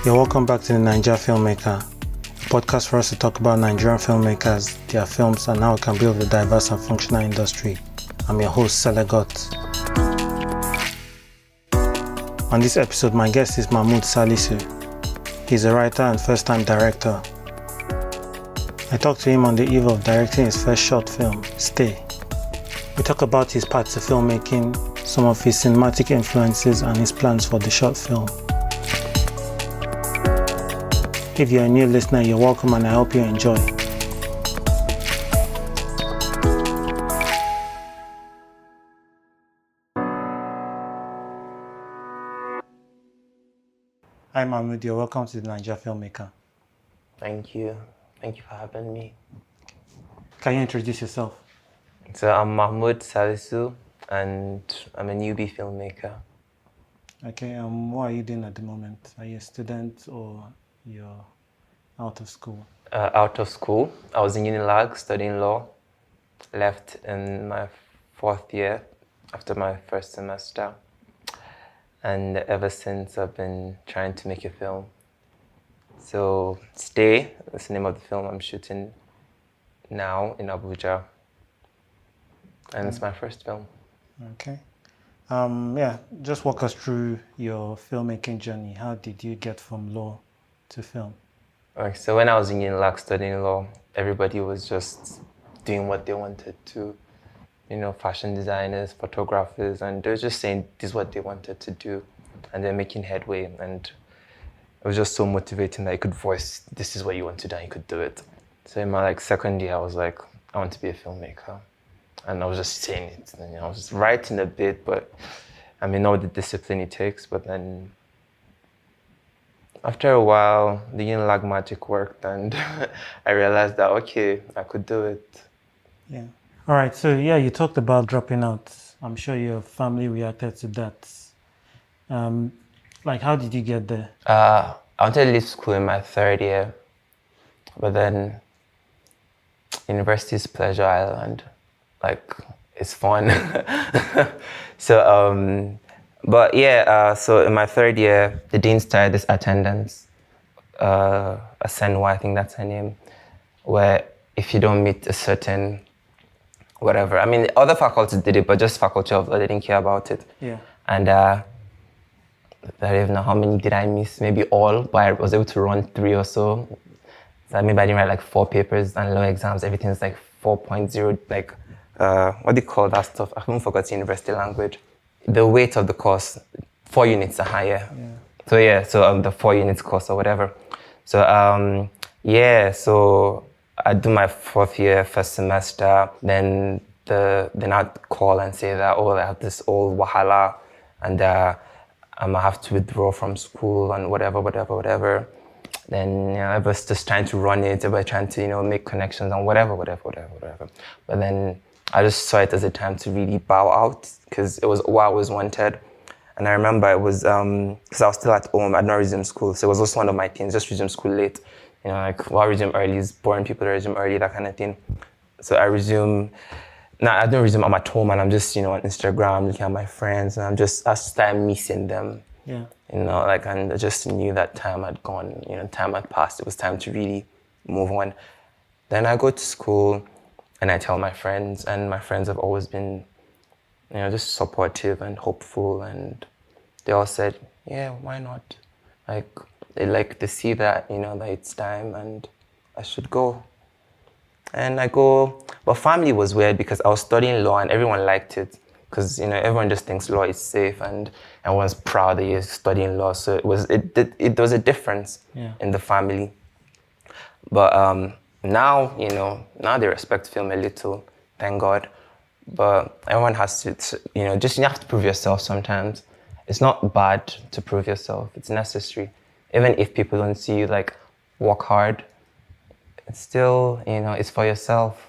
You're welcome back to the Naija Filmmaker, a podcast for us to talk about Nigerian filmmakers, their films, and how we can build a diverse and functional industry. I'm your host, Selegot. On this episode, my guest is Mahmood Tsalisu. He's a writer and first-time director. I talked to him on the eve of directing his first short film, Stay. We talk about his path to filmmaking, some of his cinematic influences, and his plans for the short film. If you're a new listener, you're welcome and I hope you enjoy. Hi Mahmoud, you're welcome to the Naija Filmmaker. Thank you. Thank you for having me. Can you introduce yourself? So I'm Mahmood Tsalisu and I'm a newbie filmmaker. Okay, what are you doing at the moment? Are you a student or you're out of school? Out of school. I was in Unilag studying law. Left in my fourth year after my first semester. And ever since I've been trying to make a film. So Stay, that's the name of the film I'm shooting now in Abuja. And it's my first film. Okay. Just walk us through your filmmaking journey. How did you get from law to film? Okay, so when I was in Unilag studying law, everybody was just doing what they wanted to. You know, fashion designers, photographers, and they were just saying this is what they wanted to do. And they're making headway. And it was just so motivating that you could voice, this is what you want to do, and you could do it. So in my second year, I was like, I want to be a filmmaker. And I was just saying it. And, I was just writing a bit, but I mean, all the discipline it takes. But then after a while, the Unilag magic worked, and I realized that, okay, I could do it. Yeah. All right. So, you talked about dropping out. I'm sure your family reacted to that. How did you get there? I wanted to leave school in my third year, but then university is pleasure island. It's fun. So in my third year, the dean started this attendance, Asenwa, I think that's her name, where if you don't meet a certain whatever, I mean, other faculties did it, but just faculty of law, they didn't care about it. Yeah. And I don't even know how many did I miss, maybe all, but I was able to run 3 or so. So maybe I didn't write 4 papers and law exams, everything's 4.0, what do you call that stuff? I haven't forgot the university language. The weight of the course, 4 units are higher. Yeah. So the 4 units course or whatever. So so I do my 4th year, first semester, then I'd call and say that, I have this old wahala and I have to withdraw from school and whatever. Then I was just trying to run it, I was trying to, make connections and whatever. But then I just saw it as a time to really bow out because it was what I always wanted. And I remember it was, because I was still at home, I'd not resumed school. So it was also one of my things, just resume school late. Why resume early is boring people to resume early, that kind of thing. So I resume, I don't resume, I'm at home and I'm just, on Instagram, looking at my friends and I started missing them. Yeah. And I just knew that time had gone, time had passed. It was time to really move on. Then I go to school and I tell my friends, and my friends have always been, just supportive and hopeful, and they all said, yeah, why not? They like to see that, that it's time and I should go. And I go, but family was weird because I was studying law and everyone liked it. Because everyone just thinks law is safe and everyone's proud that you're studying law. So it was a difference in the family. But now they respect film a little, thank God. But everyone has to, you have to prove yourself sometimes. It's not bad to prove yourself. It's necessary. Even if people don't see you work hard, it's still, it's for yourself.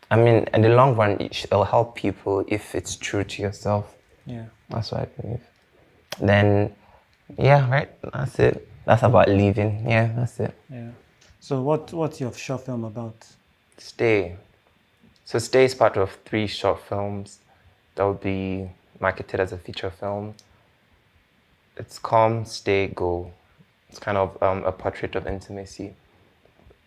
I mean, in the long run, it'll help people if it's true to yourself. Yeah. That's what I believe. Then, right, that's it. That's about leaving. Yeah, that's it. Yeah. So what's your short film about? Stay. So Stay is part of 3 short films that will be marketed as a feature film. It's Come, Stay, Go. It's kind of a portrait of intimacy,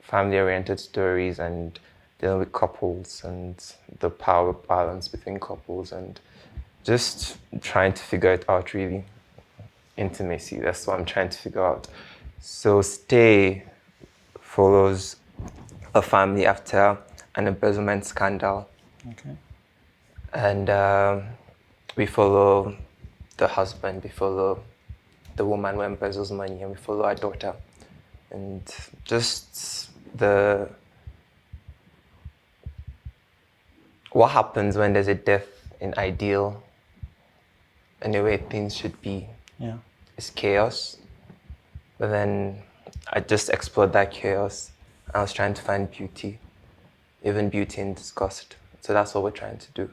family-oriented stories, and dealing with couples and the power balance between couples, and just trying to figure it out, really. Intimacy, that's what I'm trying to figure out. So Stay follows a family after an embezzlement scandal. Okay. And we follow the husband, we follow the woman who embezzles money, and we follow our daughter. And just what happens when there's a death in ideal and the way things should be. Yeah. It's chaos. But then I just explored that chaos. I was trying to find beauty, even beauty in disgust. So that's what we're trying to do.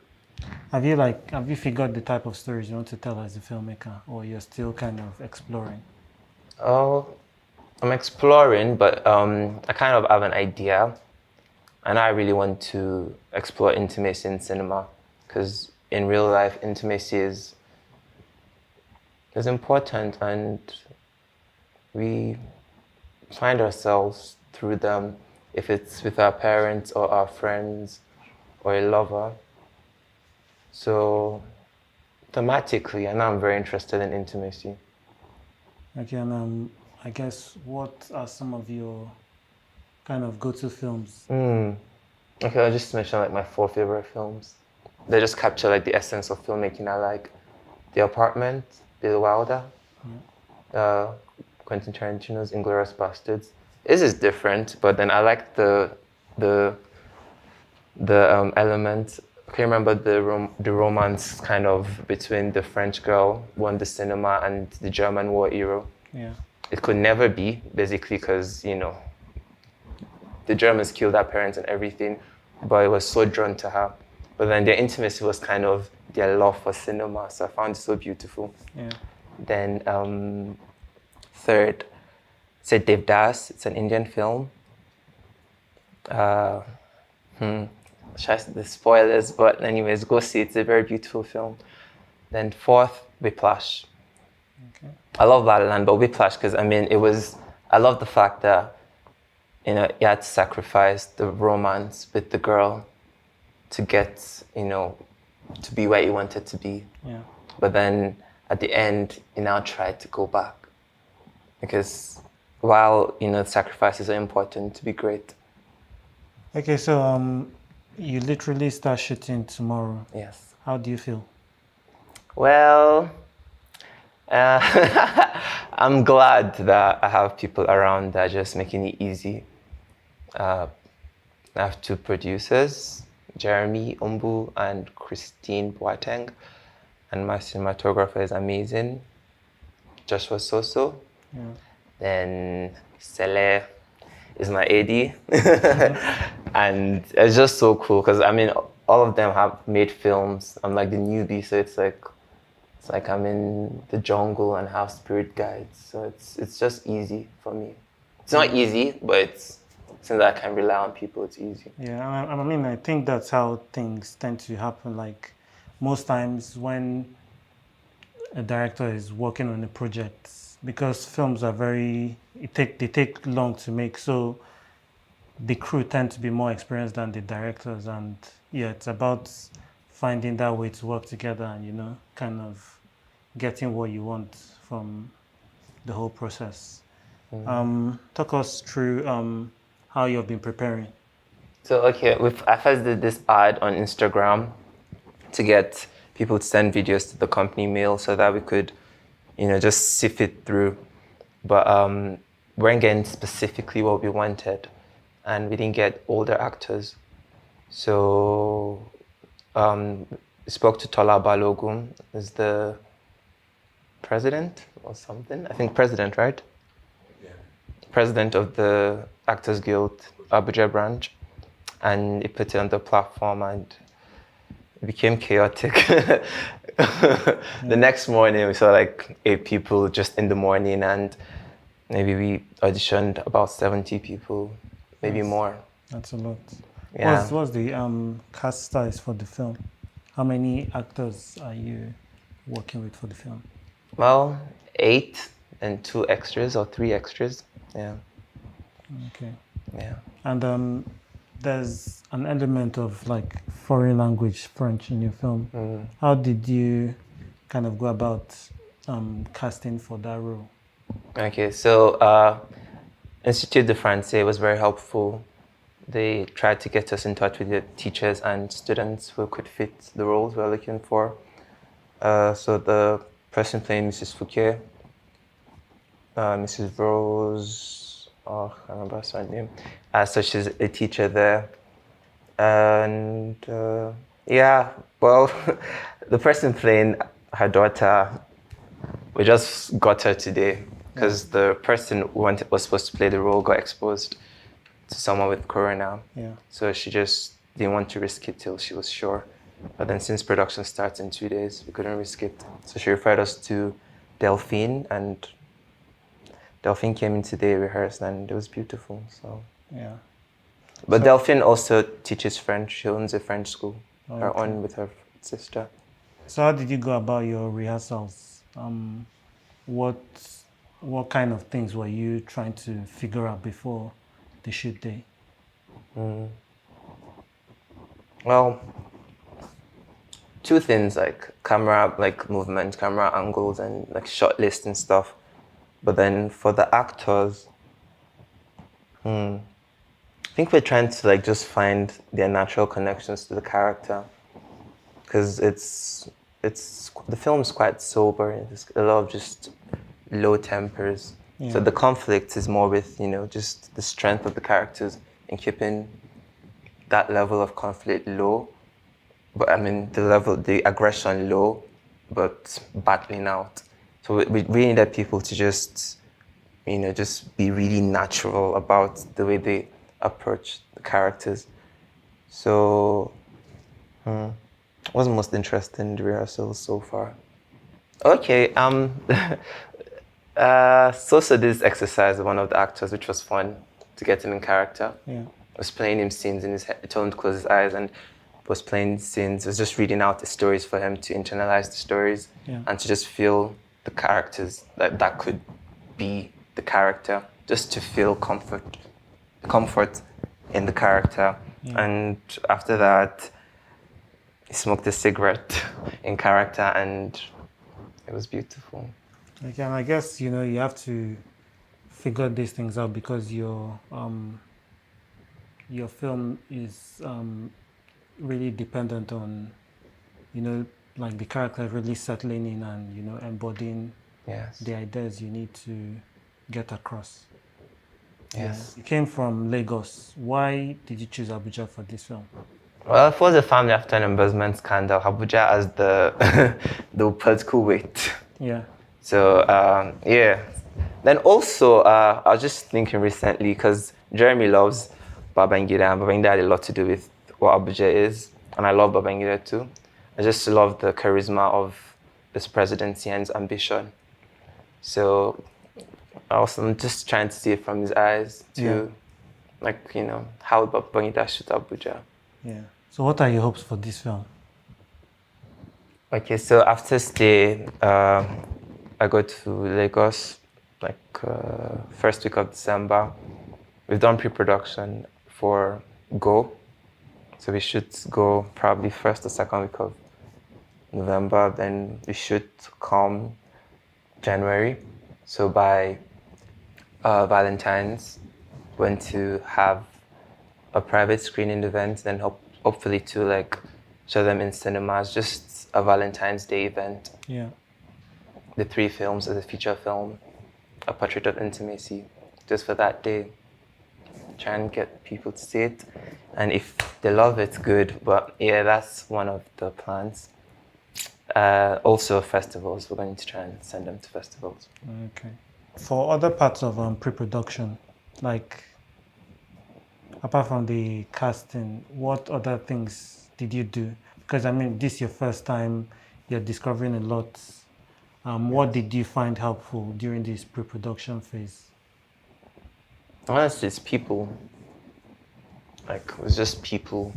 Have you figured the type of stories you want to tell as a filmmaker, or you're still kind of exploring? Oh, I'm exploring, but I kind of have an idea. And I really want to explore intimacy in cinema, because in real life, intimacy is important, and we find ourselves through them, if it's with our parents or our friends or a lover. So thematically, and I'm very interested in intimacy. Okay, and I guess what are some of your kind of go-to films? Okay, I'll just mention like my 4 favorite films. They just capture like the essence of filmmaking I like. The Apartment, Billy Wilder, Quentin Tarantino's Inglourious Bastards. This is different, but then I like the element. I can remember the romance kind of between the French girl who won the cinema and the German war hero. Yeah. It could never be, basically, because, you know, the Germans killed her parents and everything, but I was so drawn to her. But then their intimacy was kind of their love for cinema, so I found it so beautiful. Yeah. Then third, say Devdas. It's an Indian film. The spoilers, but anyways, go see it. It's a very beautiful film. Then fourth, Whiplash. Okay. I love La La Land, but Whiplash, because I mean, I love the fact that, you know, you had to sacrifice the romance with the girl to get, you know, to be where you wanted to be. Yeah. But then at the end, you now try to go back. Because while, you know, sacrifices are important to be great. Okay, so you literally start shooting tomorrow. Yes. How do you feel? Well, I'm glad that I have people around that are just making it easy. I have 2 producers, Jeremy Umbu and Christine Boateng, and my cinematographer is amazing, Joshua Soso. Yeah. Then Sele is my AD. And it's just so cool, because I mean, all of them have made films. I'm like the newbie, so it's like I'm in the jungle and have spirit guides. So it's just easy for me. It's not easy, but since I can rely on people, it's easy. Yeah, I mean, I think that's how things tend to happen. Like most times when a director is working on a project, because films are they take long to make, so the crew tend to be more experienced than the directors, and yeah, it's about finding that way to work together and, you know, kind of getting what you want from the whole process. Talk us through how you've been preparing. So okay, I first did this ad on Instagram to get people to send videos to the company mail so that we could, you know, just sift it through. But we weren't getting specifically what we wanted, and we didn't get older actors. So spoke to Tola Balogun, is the president or something. I think president, right? Yeah. President of the Actors Guild Abuja branch, and he put it on the platform, and it became chaotic. The next morning, we saw like 8 people just in the morning, and maybe we auditioned about 70 people, maybe more. That's a lot. Yeah. What's the cast size for the film? How many actors are you working with for the film? Well, 8. and 2 extras or 3 extras. Yeah. Okay. Yeah. And there's an element of like foreign language French in your film. How did you kind of go about casting for that role? Okay, so Institut de Francais was very helpful. They tried to get us in touch with the teachers and students who could fit the roles we were looking for. So the person playing Mrs. Fouquet, Mrs. Rose, oh, I can't remember her name. So she's a teacher there. And yeah, well, the person playing her daughter, we just got her today because the person who was supposed to play the role got exposed to someone with corona. Yeah. So she just didn't want to risk it till she was sure. But then since production starts in 2 days, we couldn't risk it. So she referred us to Delphine, and Delphine came in today, rehearsed, and it was beautiful. So Yeah. but Delphine also teaches French. She owns a French school, her Okay. own with her sister. So how did you go about your rehearsals? What kind of things were you trying to figure out before the shoot day? Well, 2 things, like camera, like movement, camera angles, and like shot list and stuff. But then for the actors, I think we're trying to like just find their natural connections to the character, because it's the film's quite sober. There's a lot of just low tempers. So the conflict is more with just the strength of the characters and keeping that level of conflict low. But I mean the aggression low, but battling out. So we really needed people to just just be really natural about the way they approach the characters. So, what's most interesting in the rehearsals so far? Okay, so this exercise with one of the actors, which was fun to get him in character. Yeah. I was playing him scenes in his head. I told him to close his eyes and was playing scenes. I was just reading out the stories for him to internalize the stories and to just feel the characters that could be the character, just to feel comfort in the character. And after that, he smoked a cigarette in character, and it was beautiful. Okay, and I guess you have to figure these things out because your film is really dependent on like the character really settling in and embodying the ideas you need to get across. Yes. You came from Lagos. Why did you choose Abuja for this film? Well, it was a family after an embezzlement scandal. Abuja has the the political weight. Yeah. So yeah. Then also, I was just thinking recently, because Jeremy loves Babangida, and Babangida had a lot to do with what Abuja is, and I love Babangida too. I just love the charisma of this presidency and his ambition. So I'm just trying to see it from his eyes to, how Babangida shoot Abuja. Yeah. So what are your hopes for this film? Okay, so after stay, I go to Lagos, first week of December. We've done pre-production for Go. So we should go probably first or second week of November. Then we should come January. So by Valentine's, we're going to have a private screening event, then hopefully to show them in cinemas, just a Valentine's Day event. Yeah. The 3 films as a feature film, a portrait of intimacy, just for that day. Try and get people to see it. And if they love it, good. But yeah, that's one of the plans. Also festivals, we're going to try and send them to festivals. Okay. For other parts of pre-production, apart from the casting, what other things did you do? Because this is your first time, you're discovering a lot. What did you find helpful during this pre-production phase? Honestly, it's people. It was just people.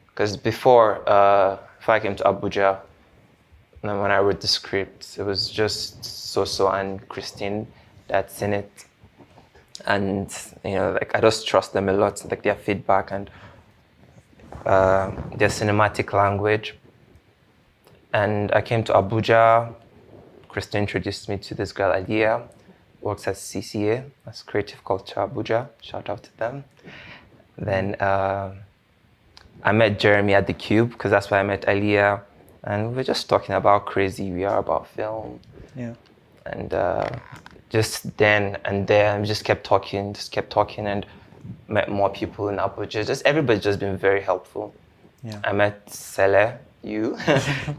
Because before I came to Abuja, And then when I wrote the script, it was just Soso and Christine that's in it. And, you know, like I just trust them a lot, like their feedback and their cinematic language. And I came to Abuja. Christine introduced me to this girl, Aliyah, works at CCA, that's Creative Culture Abuja. Shout out to them. Then I met Jeremy at the Cube, because that's where I met Aliyah. And we were just talking about how crazy we are about film. Yeah. And just then and there, we just kept talking, and met more people in Abuja. Just everybody's just been very helpful. Yeah. I met Sele, you,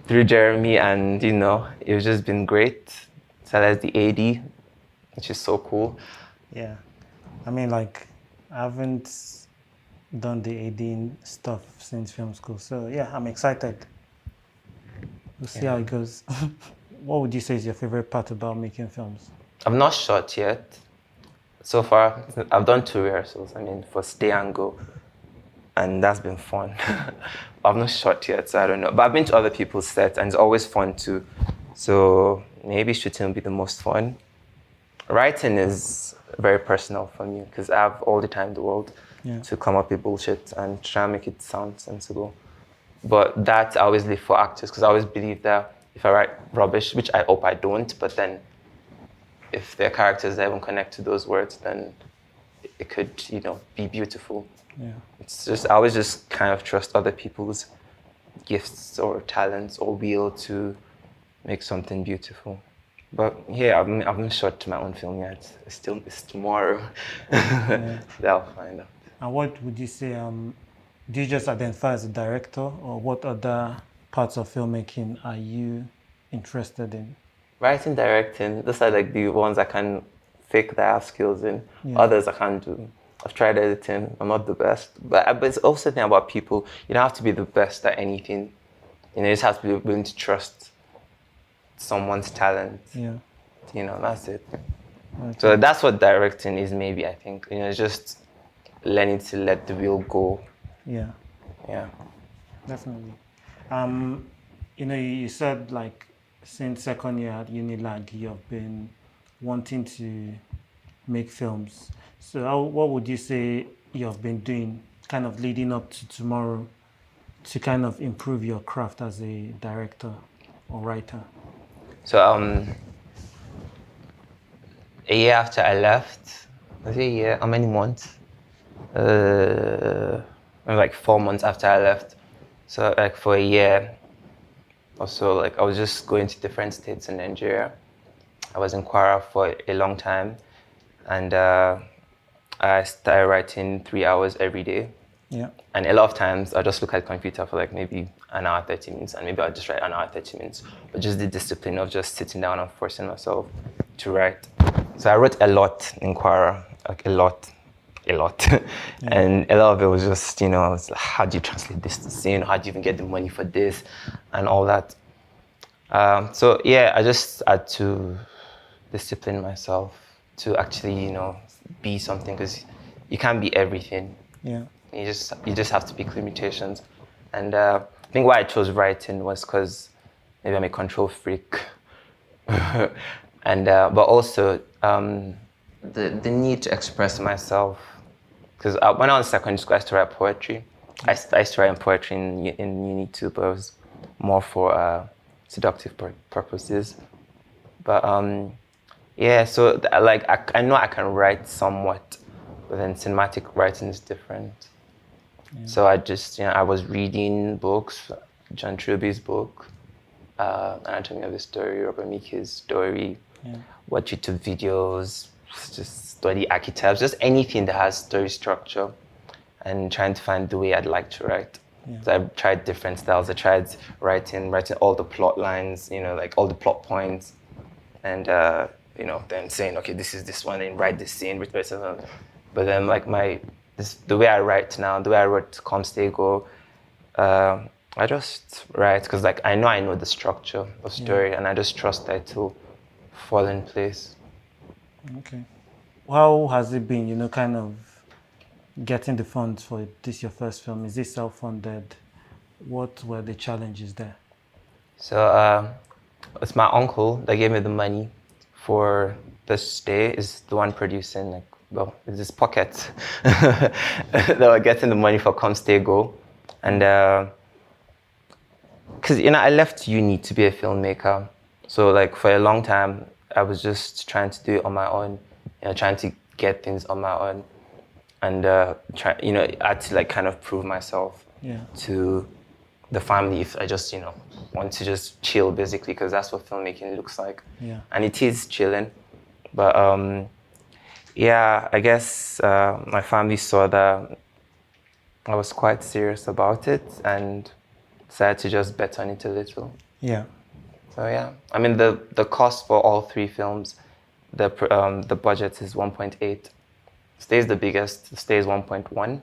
through Jeremy, and you know, it's just been great. Sele is the AD, which is so cool. Yeah. I mean, like, I haven't done the AD stuff since film school, so yeah, I'm excited. We'll see how it goes. What would you say is your favorite part about making films? I've not shot yet. So far, I've done 2 rehearsals, I mean, for Stay and Go. And that's been fun. I've not shot yet, so I don't know. But I've been to other people's sets, and it's always fun too. So maybe shooting will be the most fun. Writing is very personal for me, because I have all the time in the world to come up with bullshit and try and make it sound sensible. But that I always leave for actors, because I always believe that if I write rubbish, which I hope I don't, but then if their characters that even connect to those words, then it could, you know, be beautiful. Yeah. It's just, I always just kind of trust other people's gifts or talents or will to make something beautiful. But yeah, I've not shot my own film yet. It's tomorrow. Yeah. I'll find out. And what would you say, do you just identify as a director, or what other parts of filmmaking are you interested in? Writing, directing, those are like the ones I can fake that I have skills in. Yeah. Others I can't do. I've tried editing, I'm not the best. But it's also the thing about people, you don't have to be the best at anything. You know, you just have to be willing to trust someone's talent. Yeah. You know, that's it. Okay. So that's what directing is, maybe, I think. You know, it's just learning to let the wheel go. Yeah. Yeah. Definitely. You know, you said like since second year at Unilag, you've been wanting to make films. So what would you say you've been doing kind of leading up to tomorrow to kind of improve your craft as a director or writer? So a year after I left, was it a year? How many months? Maybe like 4 months after I left. So like for a year or so, like I was just going to different states in Nigeria. I was in Kwara for a long time, and I started writing 3 hours every day. Yeah. And a lot of times I just look at the computer for like maybe an hour, 30 minutes, and maybe I'll just write an hour, 30 minutes. But just the discipline of just sitting down and forcing myself to write. So I wrote a lot in Kwara, like a lot. Yeah. And a lot of it was just, you know, it's like, how do you translate this to scene? How do you even get the money for this? And all that. So yeah, I just had to discipline myself to actually, you know, be something, because you can't be everything. Yeah. You just have to pick limitations. And I think why I chose writing was because maybe I'm a control freak. And but also the need to express myself. Because when I was in secondary school, I used to write poetry. I used to write poetry in uni too, but it was more for seductive purposes. But yeah, so like I know I can write somewhat, but then cinematic writing is different. Yeah. So I just, you know, I was reading books, John Truby's book, Anatomy of a Story, Robert Meeke's story, watch YouTube videos, just study archetypes, just anything that has story structure, and trying to find the way I'd like to write. Yeah. So I've tried different styles. I tried writing all the plot lines, you know, like all the plot points, and you know, then saying, okay, this is this one, and write this scene, but then like the way I write now, the way I wrote Come Stay Go, I just write because like I know the structure of story, and I just trust that it will fall in place. Okay. How has it been, you know, kind of getting the funds for this, your first film? Is this self-funded? What were the challenges there? So It's my uncle that gave me the money for the stay. Is the one producing, like, well, it's his pocket. They were getting the money for Come Stay Go. And because, I left uni to be a filmmaker. So like for a long time, I was just trying to do it on my own, trying to get things on my own. And I had to like kind of prove myself to the family if I just, want to just chill basically, because that's what filmmaking looks like. Yeah. And it is chilling. But I guess my family saw that I was quite serious about it and decided to just bet on it a little. Yeah. So yeah, I mean the cost for all 3 films, the budget is 1.8. Stay is the biggest. Stay is 1.1.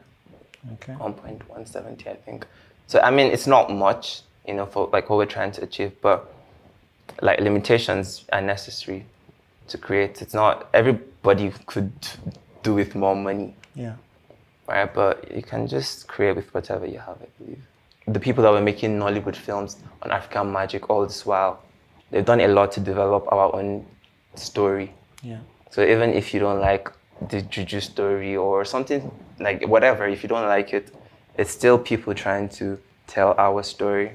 Okay. 1.170, I think. So I mean it's not much, for like what we're trying to achieve, but like limitations are necessary to create. It's not everybody could do with more money. Yeah. Right, but you can just create with whatever you have, I believe. The people that were making Nollywood films on African magic all this while, they've done a lot to develop our own story. Yeah. So even if you don't like the Juju story or something, like whatever, if you don't like it, it's still people trying to tell our story.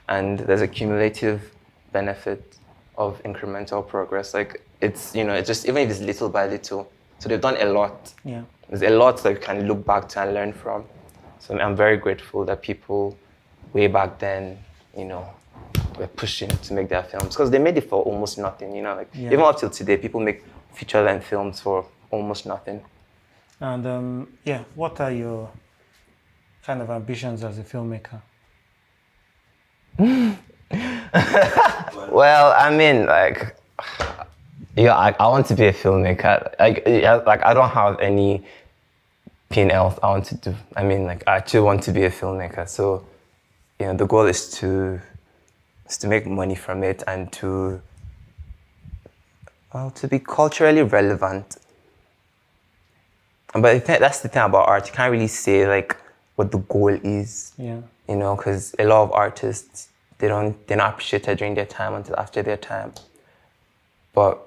And there's a cumulative benefit of incremental progress. Like it's, it's just, even if it's little by little. So they've done a lot. Yeah. There's a lot that you can look back to and learn from. So I'm very grateful that people way back then, were pushing to make their films, because they made it for almost nothing, even up till today, people make feature-length films for almost nothing. And what are your kind of ambitions as a filmmaker? Well, I mean, like, I want to be a filmmaker. Like I don't have any P&L I want to do. I mean, like, I actually want to be a filmmaker. So, the goal is to make money from it and to be culturally relevant. But that's the thing about art. You can't really say like what the goal is. Yeah. Because a lot of artists, they're not appreciated during their time until after their time. But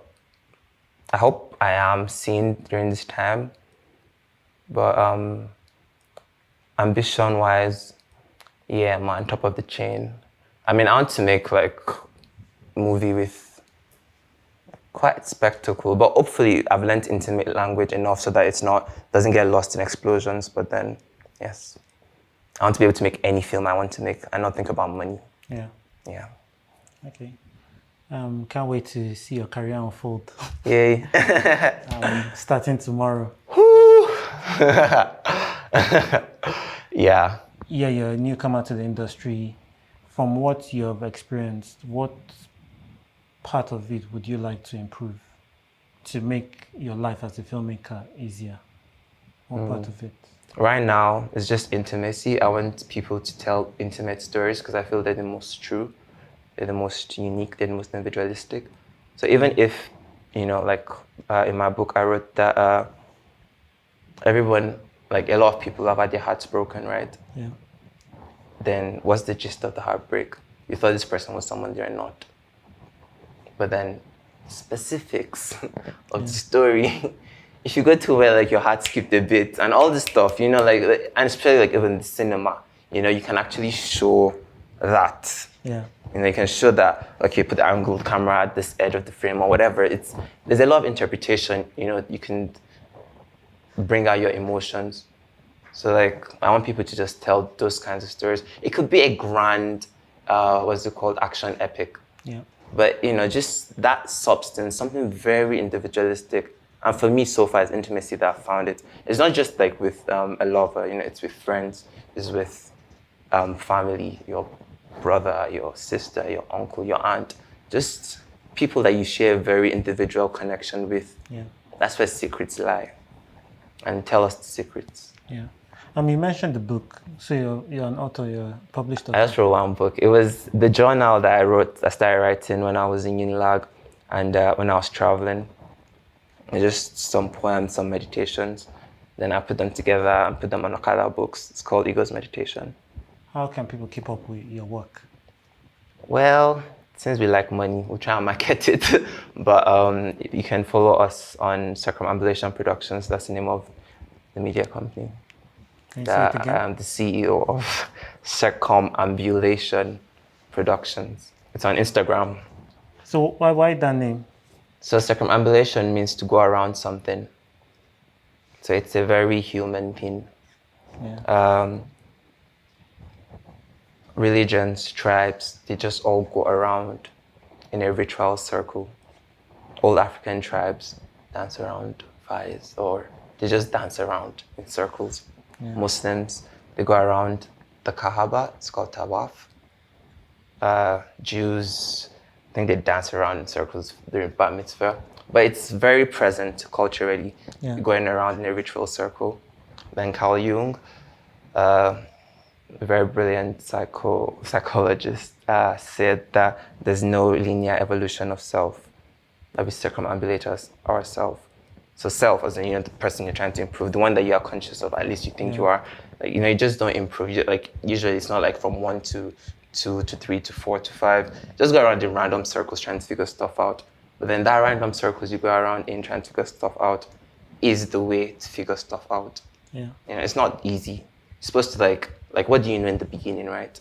I hope I am seen during this time. But ambition-wise, I'm on top of the chain. I mean, I want to make like a movie with quite spectacle, but hopefully I've learned intimate language enough so that doesn't get lost in explosions. But then, yes, I want to be able to make any film I want to make and not think about money. Yeah. Yeah. Okay. Can't wait to see your career unfold. Yay. Starting tomorrow. Yeah. Yeah, you're a newcomer to the industry. From what you have experienced, what part of it would you like to improve to make your life as a filmmaker easier? What part of it? Right now, it's just intimacy. I want people to tell intimate stories because I feel they're the most true, they're the most unique, they're the most individualistic. So even if, in my book, I wrote that everyone, like a lot of people have had their hearts broken, right? Yeah. Then what's the gist of the heartbreak? You thought this person was someone they're not. But then specifics of the story, if you go to where like your heart skipped a bit and all this stuff, and especially like even the cinema, you can actually show that. Yeah. You can show that, okay, put the angled camera at this edge of the frame or whatever. There's a lot of interpretation, you can bring out your emotions. So like, I want people to just tell those kinds of stories. It could be a grand, action epic. Yeah. But, just that substance, something very individualistic. And for me, so far, it's intimacy that I found it. It's not just like with a lover, it's with friends, it's with family, your brother, your sister, your uncle, your aunt, just people that you share a very individual connection with. Yeah. That's where secrets lie. And tell us the secrets. Yeah. You mentioned the book. So you're an author, you're a published author. I just wrote one book. It was the journal that I started writing when I was in Unilag and when I was traveling. It's just some poems, some meditations. Then I put them together and put them on Okada books. It's called Ego's Meditation. How can people keep up with your work? Well, since we like money, we'll try and market it. But you can follow us on Circumambulation Productions. That's the name of the media company. Can you say it again? I'm the CEO of Circumambulation Productions. It's on Instagram. So why that name? So circumambulation means to go around something. So it's a very human thing. Yeah. Religions, tribes, they just all go around in a ritual circle. All African tribes dance around fires, or they just dance around in circles. Yeah. Muslims, they go around the Kaaba, it's called Tawaf. Jews, I think they dance around in circles during Bar Mitzvah. But it's very present culturally, going around in a ritual circle. Then Carl Jung, a very brilliant psychologist, said that there's no linear evolution of self, that we circumambulate ourselves. So self, as in, the person you're trying to improve, the one that you are conscious of, at least you think you are. Like, you just don't improve. Usually it's not like from 1 to 2 to 3 to 4 to 5. Just go around in random circles trying to figure stuff out. But then that random circles you go around in trying to figure stuff out is the way to figure stuff out. Yeah. It's not easy. You're supposed to like what do you know in the beginning, right?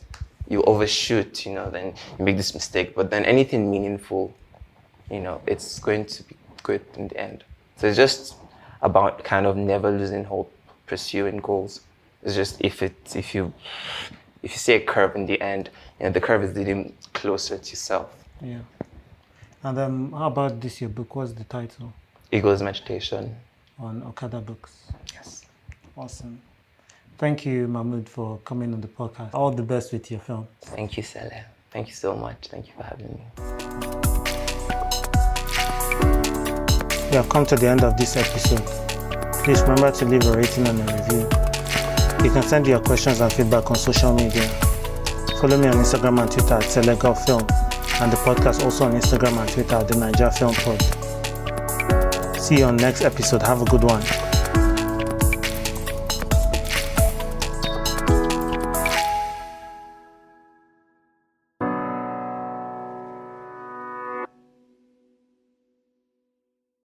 You overshoot, then you make this mistake. But then anything meaningful, it's going to be good in the end. So it's just about kind of never losing hope, pursuing goals. It's just if you see a curve in the end, the curve is leading closer to yourself. Yeah. And how about this your book? What's the title? Ego's Meditation. On Okada Books. Yes. Awesome. Thank you, Mahmoud, for coming on the podcast. All the best with your film. Thank you, Sele. Thank you so much. Thank you for having me. We have come to the end of this episode. Please remember to leave a rating and a review. You can send your questions and feedback on social media. Follow me on Instagram and Twitter at @SeleGovFilm, and the podcast also on Instagram and Twitter at the Naija Filmmaker. See you on next episode. Have a good one.